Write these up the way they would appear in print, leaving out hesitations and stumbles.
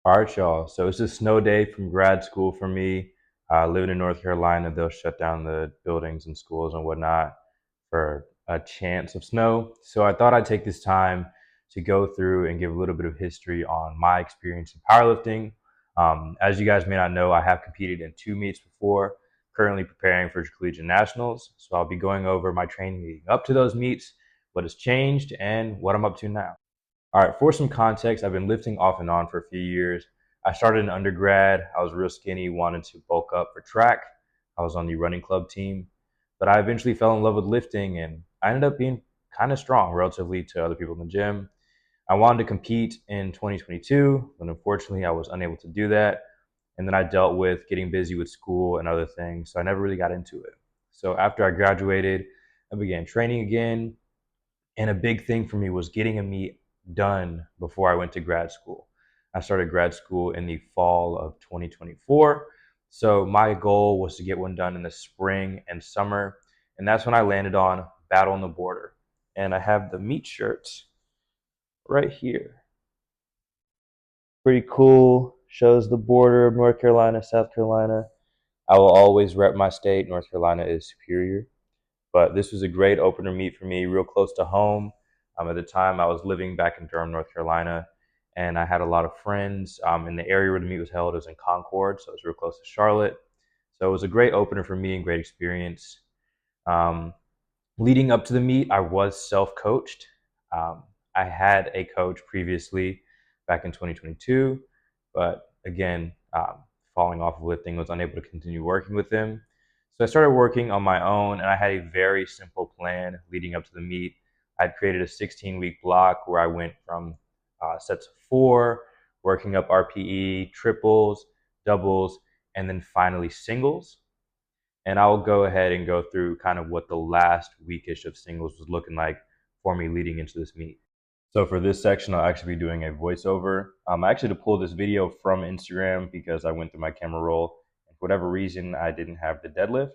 All right, y'all. So it's a snow day from grad school for me. Living in North Carolina, they'll shut down the buildings and schools and whatnot for a chance of snow. So I thought I'd take this time to go through and give a little bit of history on my experience in powerlifting. As you guys may not know, I have competed in two meets before, currently preparing for collegiate nationals. So I'll be going over my training leading up to those meets, what has changed, and what I'm up to now. All right, for some context, I've been lifting off and on for a few years. I started in undergrad. I was real skinny, wanted to bulk up for track. I was on the running club team, but I eventually fell in love with lifting and I ended up being kind of strong relatively to other people in the gym. I wanted to compete in 2022, but unfortunately, I was unable to do that. And then I dealt with getting busy with school and other things, so I never really got into it. So after I graduated, I began training again, and a big thing for me was getting a meet done before I went to grad school. I started grad school in the fall of 2024. So my goal was to get one done in the spring and summer. And that's when I landed on Battle on the Border. And I have the meet shirts right here. Pretty cool. Shows the border of North Carolina, South Carolina. I will always rep my state. North Carolina is superior. But this was a great opener meet for me, real close to home. At the time, I was living back in Durham, North Carolina, and I had a lot of friends in the area where the meet was held. It was in Concord, so it was real close to Charlotte. So it was a great opener for me and great experience. Um, Leading up to the meet, I was self-coached. I had a coach previously back in 2022, but again, falling off of lifting, was unable to continue working with him. So I started working on my own, and I had a very simple plan leading up to the meet. I'd created a 16-week block where I went from sets of four, working up RPE, triples, doubles, and then finally singles. And I'll go ahead and go through kind of what the last weekish of singles was looking like for me leading into this meet. So for this section, I'll actually be doing a voiceover. I actually to pull this video from Instagram because I went through my camera roll. And for whatever reason, I didn't have the deadlift.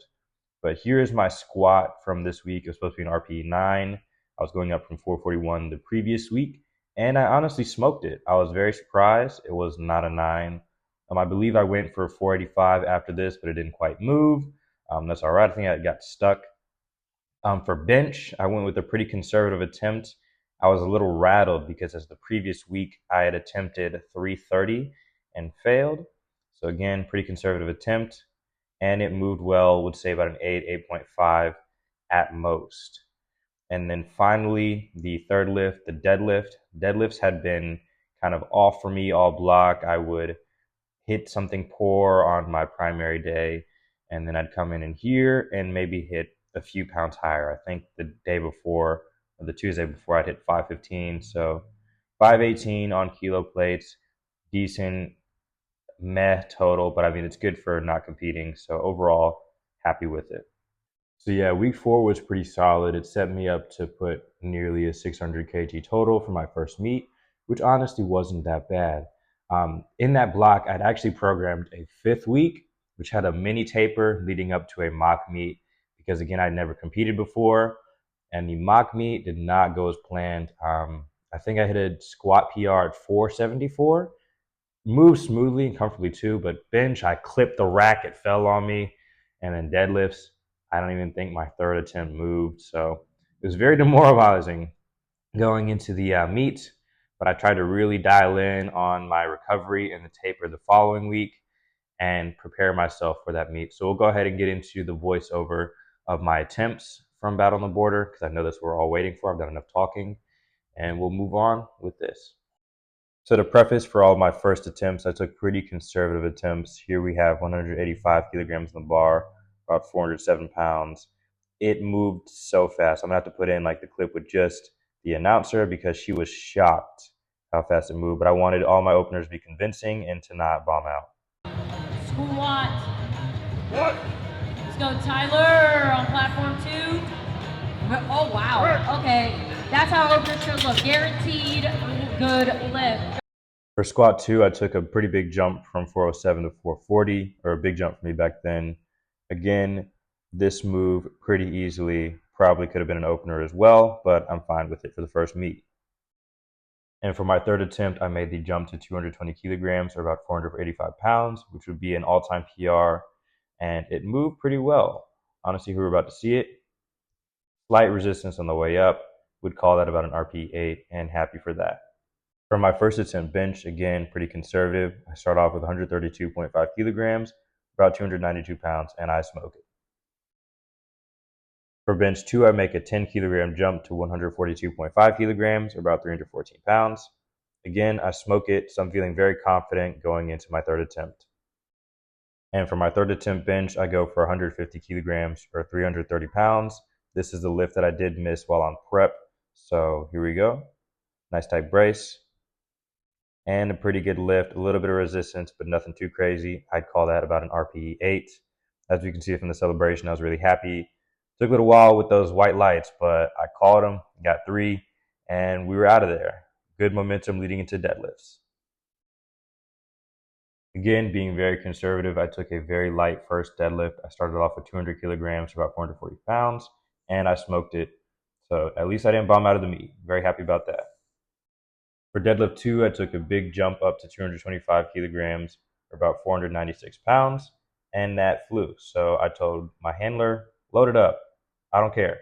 But here's my squat from this week. It was supposed to be an RPE 9. I was going up from 441 the previous week. And I honestly smoked it. I was very surprised. It was not a 9. I believe I went for 485 after this, but it didn't quite move. That's all right. I think I got stuck. For bench, I went with a pretty conservative attempt. I was a little rattled because as the previous week, I had attempted 330 and failed. So again, pretty conservative attempt. And it moved well, would say about an 8, 8.5 at most. And then finally, the third lift, the deadlift. Deadlifts had been kind of off for me all block. I would hit something poor on my primary day, and then I'd come in here and maybe hit a few pounds higher. I think the day before, or the Tuesday before, I'd hit 515. So 518 on kilo plates, decent meh total, but I mean, it's good for not competing. So overall, happy with it. So yeah, week 4 was pretty solid. It set me up to put nearly a 600 kg total for my first meet, which honestly wasn't that bad. In that block, I'd actually programmed a 5th week, which had a mini taper leading up to a mock meet because again, I'd never competed before, and the mock meet did not go as planned. I think I hit a squat PR at 474, moved smoothly and comfortably too, but bench, I clipped the rack, it fell on me, and then deadlifts, I don't even think my third attempt moved. So it was very demoralizing going into the meet, but I tried to really dial in on my recovery and the taper the following week and prepare myself for that meet. So we'll go ahead and get into the voiceover of my attempts from Battle on the Border because I know that's what we're all waiting for. I've done enough talking, and we'll move on with this. So to preface, for all my first attempts, I took pretty conservative attempts. Here we have 185 kilograms in the bar, about 407 pounds. It moved so fast. I'm gonna have to put in like the clip with just the announcer because she was shocked how fast it moved. But I wanted all my openers to be convincing and to not bomb out. Squat. What? Let's go, Tyler, on platform 2. Oh, wow. Okay. That's how openers should look. Guaranteed good lift. For squat 2, I took a pretty big jump from 407 to 440, or a big jump for me back then. Again, this move pretty easily probably could have been an opener as well, but I'm fine with it for the first meet. And for my third attempt, I made the jump to 220 kilograms, or about 485 pounds, which would be an all-time PR. And it moved pretty well. Honestly, we were about to see it. Slight resistance on the way up. Would call that about an RPE 8, and happy for that. For my first attempt bench, again, pretty conservative. I start off with 132.5 kilograms, about 292 pounds, and I smoke it. For bench 2, I make a 10 kilogram jump to 142.5 kilograms, or about 314 pounds. Again, I smoke it, so I'm feeling very confident going into my third attempt. And for my third attempt bench, I go for 150 kilograms, or 330 pounds. This is the lift that I did miss while on prep. So here we go. Nice tight brace. And a pretty good lift, a little bit of resistance, but nothing too crazy. I'd call that about an RPE 8. As we can see from the celebration, I was really happy. Took a little while with those white lights, but I called them, got 3, and we were out of there. Good momentum leading into deadlifts. Again, being very conservative, I took a very light first deadlift. I started off with 200 kilograms, about 440 pounds, and I smoked it. So at least I didn't bomb out of the meet. Very happy about that. For deadlift 2, I took a big jump up to 225 kilograms, or about 496 pounds, and that flew. So I told my handler, load it up. I don't care.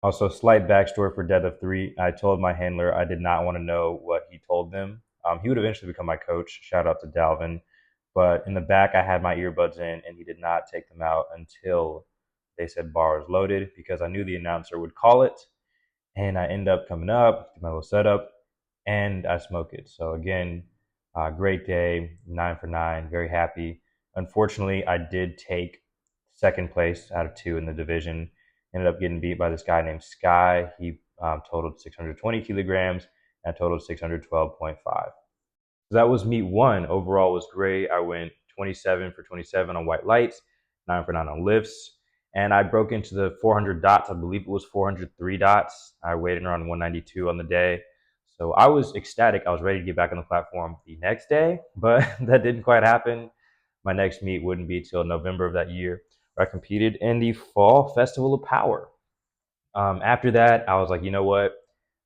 Also, slight backstory for deadlift 3. I told my handler I did not want to know what he told them. He would eventually become my coach. Shout out to Dalvin. But in the back, I had my earbuds in, and he did not take them out until they said bar was loaded, because I knew the announcer would call it. And I end up coming up, do my little setup, and I smoke it. So again, great day, 9 for 9, very happy. Unfortunately, I did take second place out of 2 in the division. Ended up getting beat by this guy named Sky. He totaled 620 kilograms and I totaled 612.5. So that was meet 1. Overall was great. I went 27 for 27 on white lights, 9 for 9 on lifts, and I broke into the 400 dots. I believe it was 403 dots. I weighed in around 192 on the day. So I was ecstatic. I was ready to get back on the platform the next day, but that didn't quite happen. My next meet wouldn't be till November of that year, where I competed in the Fall Festival of Power. After that, I was like, you know what?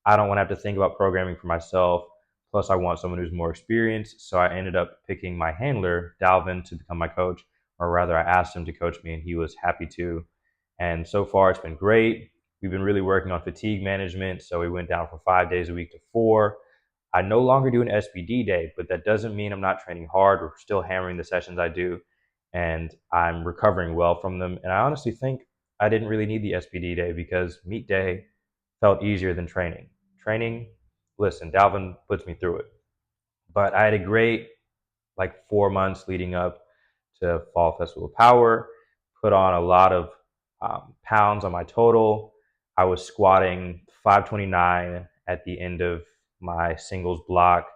I don't want to have to think about programming for myself. Plus, I want someone who's more experienced. So I ended up picking my handler, Dalvin, to become my coach, or rather, I asked him to coach me, and he was happy to. And so far, it's been great. We've been really working on fatigue management. So we went down from 5 days a week to 4. I no longer do an SBD day, but that doesn't mean I'm not training hard. We're still hammering the sessions I do, and I'm recovering well from them. And I honestly think I didn't really need the SBD day, because meet day felt easier than training. Training, listen, Dalvin puts me through it. But I had a great 4 months leading up to Fall Festival of Power, put on a lot of pounds on my total. I was squatting 529 at the end of my singles block.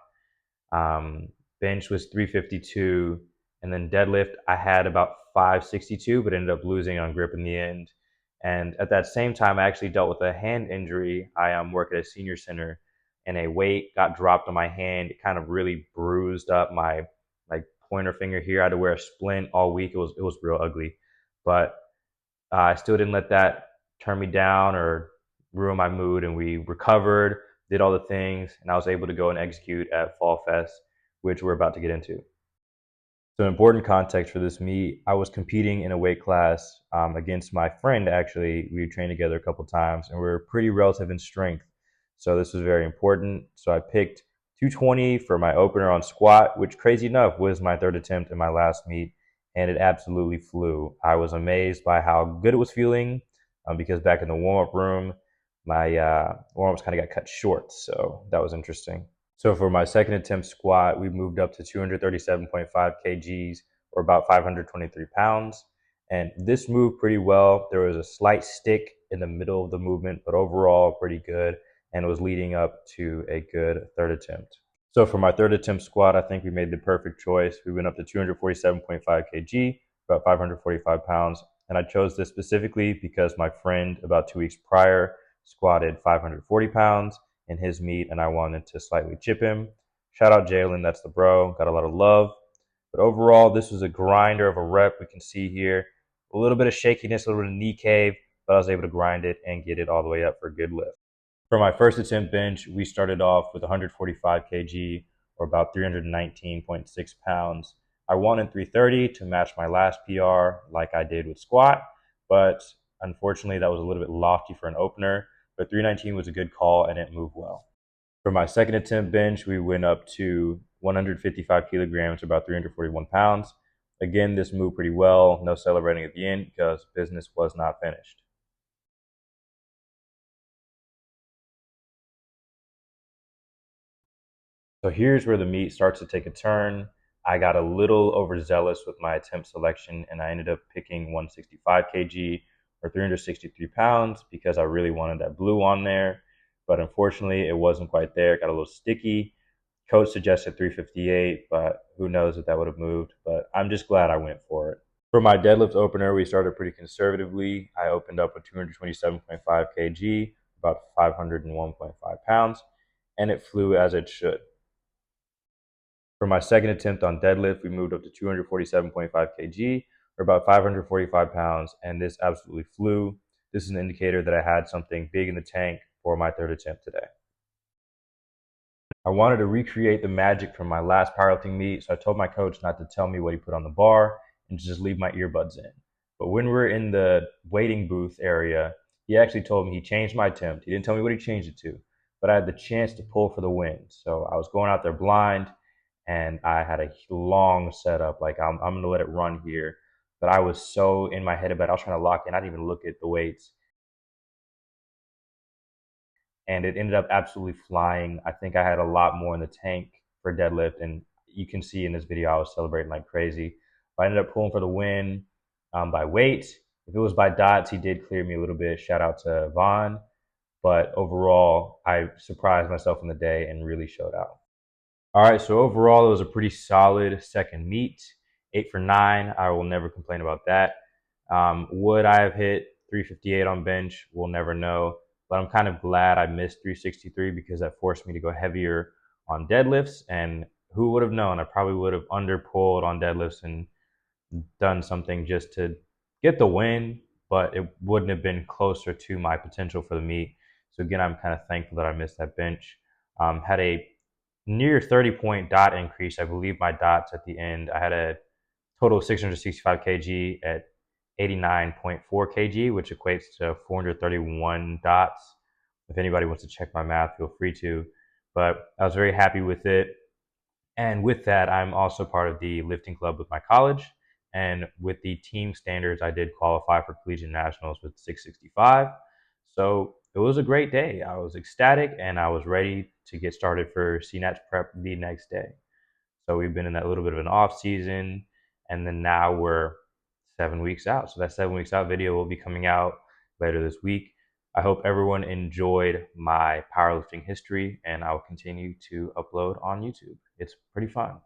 Bench was 352, and then deadlift I had about 562, but ended up losing on grip in the end. And at that same time, I actually dealt with a hand injury. I work at a senior center, and a weight got dropped on my hand. It kind of really bruised up my pointer finger here. I had to wear a splint all week. It was real ugly, but I still didn't let that turn me down or ruin my mood. And we recovered, did all the things, and I was able to go and execute at Fall Fest, which we're about to get into. So, important context for this meet, I was competing in a weight class against my friend. Actually, we trained together a couple times, and we are pretty relative in strength. So this was very important. So I picked 220 for my opener on squat, which, crazy enough, was my third attempt in my last meet, and it absolutely flew. I was amazed by how good it was feeling, because back in the warm-up room, my warm-ups kind of got cut short. So that was interesting. So for my second attempt squat, we moved up to 237.5 kgs, or about 523 pounds. And this moved pretty well. There was a slight stick in the middle of the movement, but overall pretty good, and it was leading up to a good third attempt. So for my third attempt squat, I think we made the perfect choice. We went up to 247.5 kg, about 545 pounds. And I chose this specifically because my friend about 2 weeks prior squatted 540 pounds in his meet, and I wanted to slightly chip him. Shout out Jalen, that's the bro. Got a lot of love. But overall, this was a grinder of a rep. We can see here a little bit of shakiness, a little bit of knee cave, but I was able to grind it and get it all the way up for a good lift. For my first attempt bench, we started off with 145 kg, or about 319.6 pounds. I wanted 330 to match my last PR like I did with squat, but unfortunately that was a little bit lofty for an opener, but 319 was a good call and it moved well. For my second attempt bench, we went up to 155 kilograms, about 341 pounds. Again, this moved pretty well, no celebrating at the end because business was not finished. So here's where the meat starts to take a turn. I got a little overzealous with my attempt selection and I ended up picking 165 kg or 363 pounds because I really wanted that blue on there. But unfortunately, it wasn't quite there. It got a little sticky. Coach suggested 358, but who knows if that would have moved. But I'm just glad I went for it. For my deadlift opener, we started pretty conservatively. I opened up with 227.5 kg, about 501.5 pounds, and it flew as it should. For my second attempt on deadlift, we moved up to 247.5 kg, or about 545 pounds, and this absolutely flew. This is an indicator that I had something big in the tank for my third attempt today. I wanted to recreate the magic from my last powerlifting meet, so I told my coach not to tell me what he put on the bar and to just leave my earbuds in. But when we're in the waiting booth area, he actually told me he changed my attempt. He didn't tell me what he changed it to, but I had the chance to pull for the win. So I was going out there blind, and I had a long setup. Like I'm gonna let it run here, but I was so in my head about it. I was trying to lock in. I didn't even look at the weights, and it ended up absolutely flying. I think I had a lot more in the tank for deadlift, and you can see in this video I was celebrating like crazy. But I ended up pulling for the win by weight. If it was by dots, he did clear me a little bit. Shout out to Vaughn. But overall, I surprised myself in the day and really showed out. All right, so overall, it was a pretty solid second meet. 8 for 9. I will never complain about that. Would I have hit 358 on bench? We'll never know. But I'm kind of glad I missed 363 because that forced me to go heavier on deadlifts. And who would have known? I probably would have underpulled on deadlifts and done something just to get the win, but it wouldn't have been closer to my potential for the meet. So again, I'm kind of thankful that I missed that bench. Had a near 30-point dot increase. I believe my dots at the end, I had a total of 665 kg at 89.4 kg, which equates to 431 dots. If anybody wants to check my math, feel free to. But I was very happy with it. And with that, I'm also part of the lifting club with my college. And with the team standards, I did qualify for collegiate nationals with 665. So it was a great day. I was ecstatic and I was ready to get started for CNATS prep the next day. So we've been in that little bit of an off season, and then now we're 7 weeks out. So that 7 weeks out video will be coming out later this week. I hope everyone enjoyed my powerlifting history, and I will continue to upload on YouTube. It's pretty fun.